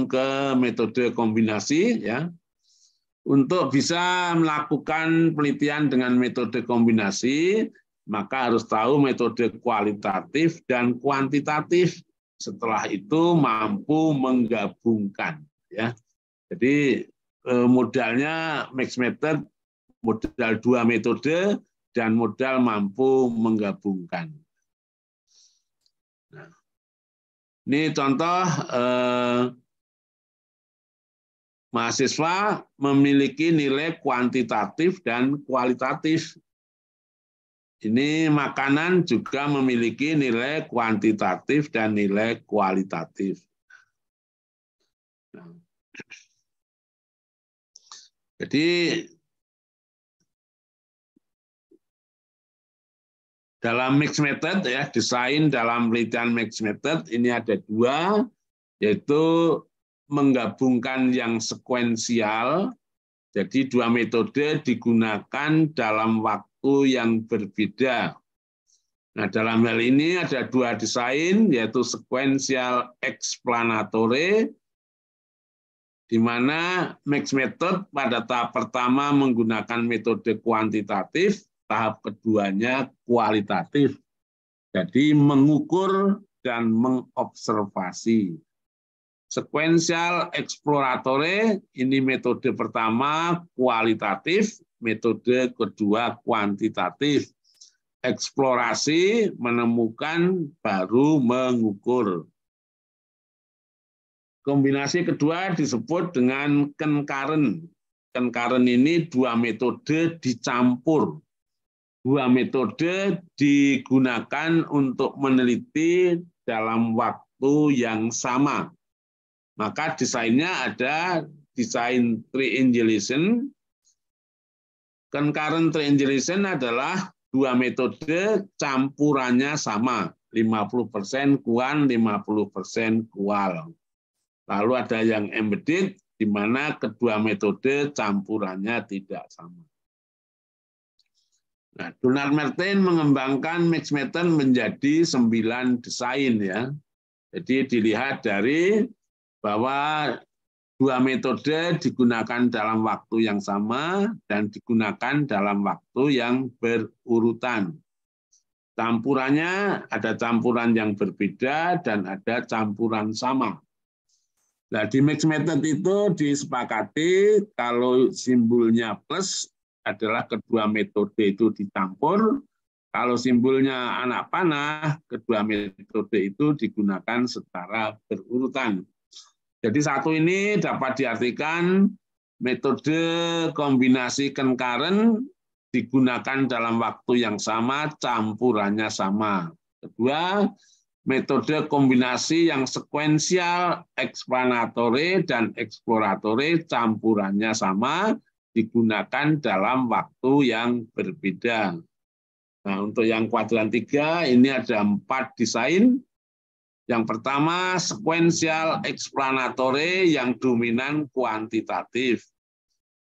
langsung ke metode kombinasi ya. Untuk bisa melakukan penelitian dengan metode kombinasi, maka harus tahu metode kualitatif dan kuantitatif. Setelah itu mampu menggabungkan ya. Jadi modalnya mixed method, modal 2 metode dan modal mampu menggabungkan. Nah, ini contoh mahasiswa memiliki nilai kuantitatif dan kualitatif. Ini makanan juga memiliki nilai kuantitatif dan nilai kualitatif. Nah, jadi dalam mixed method ya, desain dalam penelitian mixed method ini ada 2, yaitu menggabungkan yang sekuensial. Jadi 2 metode digunakan dalam waktu yang berbeda. Nah, dalam hal ini ada 2 desain, yaitu sequential explanatory, di mana mixed method pada tahap pertama menggunakan metode kuantitatif, tahap keduanya kualitatif. Jadi mengukur dan mengobservasi. Sequential exploratory ini metode pertama kualitatif, metode kedua kuantitatif. Eksplorasi menemukan baru mengukur. Kombinasi kedua disebut dengan concurrent. Concurrent ini 2 metode dicampur. 2 metode digunakan untuk meneliti dalam waktu yang sama. Maka desainnya ada desain triangulation. Concurrent triangulation adalah 2 metode campurannya sama, 50% kuan, 50% kual. Lalu ada yang embedded, di mana kedua metode campurannya tidak sama. Nah, Donald Martin mengembangkan mixed method menjadi 9 desain ya. Jadi dilihat dari bahwa 2 metode digunakan dalam waktu yang sama dan digunakan dalam waktu yang berurutan. Campurannya ada campuran yang berbeda dan ada campuran sama. Nah, di mixed method itu disepakati kalau simbolnya plus adalah kedua metode itu dicampur. Kalau simbolnya anak panah, kedua metode itu digunakan secara berurutan. Jadi satu ini dapat diartikan metode kombinasi concurrent digunakan dalam waktu yang sama, campurannya sama. Kedua, metode kombinasi yang sekuensial, explanatory, dan exploratory campurannya sama, digunakan dalam waktu yang berbeda. Nah, untuk yang kuadran 3 ini ada 4 desain. Yang pertama, sequential explanatory yang dominan kuantitatif.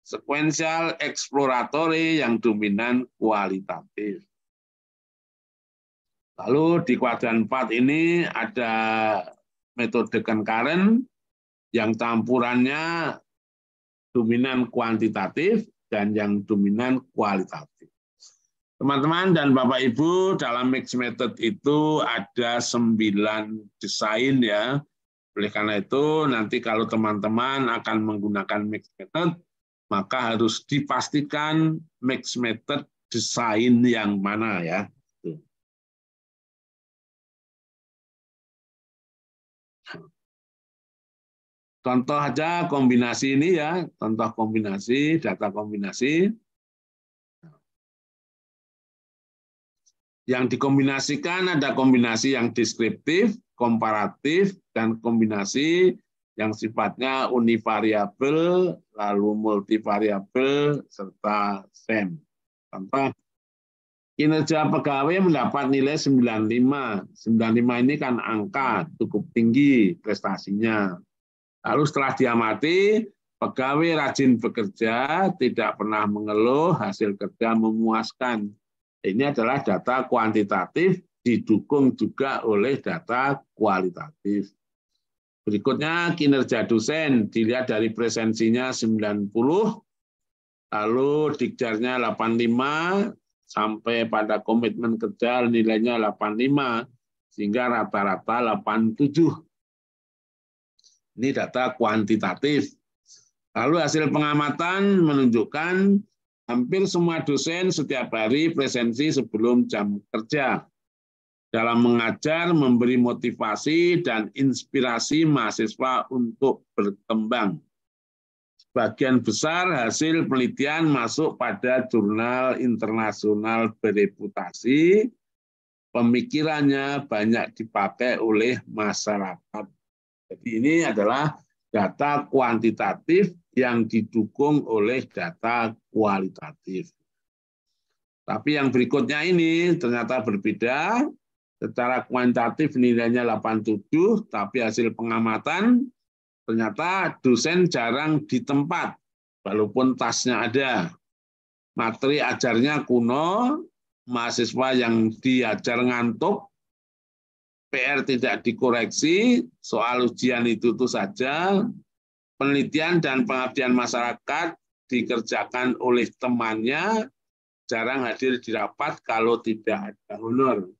Sequential exploratory yang dominan kualitatif. Lalu di kuadran 4 ini ada metode concurrent yang campurannya dominan kuantitatif dan yang dominan kualitatif. Teman-teman dan Bapak Ibu, dalam mixed method itu ada 9 desain ya. Oleh karena itu nanti kalau teman-teman akan menggunakan mixed method, maka harus dipastikan mixed method desain yang mana ya. Contoh aja kombinasi ini ya, contoh kombinasi, data kombinasi. Yang dikombinasikan ada kombinasi yang deskriptif, komparatif, dan kombinasi yang sifatnya univariabel, lalu multivariabel, serta SEM. Contoh, kinerja pegawai mendapat nilai 95. 95 ini kan angka cukup tinggi prestasinya. Lalu setelah diamati, pegawai rajin bekerja, tidak pernah mengeluh, hasil kerja memuaskan. Ini adalah data kuantitatif didukung juga oleh data kualitatif. Berikutnya kinerja dosen dilihat dari presensinya 90, lalu dikjarnya 85, sampai pada komitmen kerja nilainya 85, sehingga rata-rata 87. Ini data kuantitatif. Lalu hasil pengamatan menunjukkan hampir semua dosen setiap hari presensi sebelum jam kerja. Dalam mengajar, memberi motivasi dan inspirasi mahasiswa untuk berkembang. Sebagian besar hasil penelitian masuk pada jurnal internasional bereputasi. Pemikirannya banyak dipakai oleh masyarakat. Jadi ini adalah data kuantitatif yang didukung oleh data kualitatif. Tapi yang berikutnya ini ternyata berbeda. Secara kuantitatif nilainya 87, tapi hasil pengamatan ternyata dosen jarang di tempat, walaupun tasnya ada. Materi ajarnya kuno, mahasiswa yang diajar ngantuk, PR tidak dikoreksi, soal ujian itu saja, penelitian dan pengabdian masyarakat dikerjakan oleh temannya, jarang hadir di rapat kalau tidak ada honor.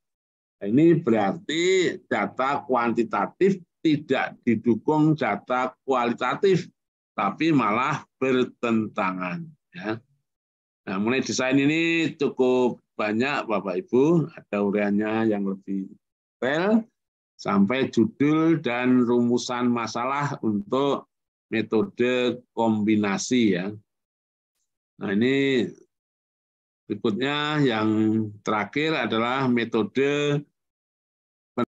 Ini berarti data kuantitatif tidak didukung data kualitatif, tapi malah bertentangan. Ya. Nah, mengenai desain ini cukup banyak, Bapak Ibu, ada uraiannya yang lebih detail, sampai judul dan rumusan masalah untuk metode kombinasi. Ya. Nah, ini berikutnya yang terakhir adalah metode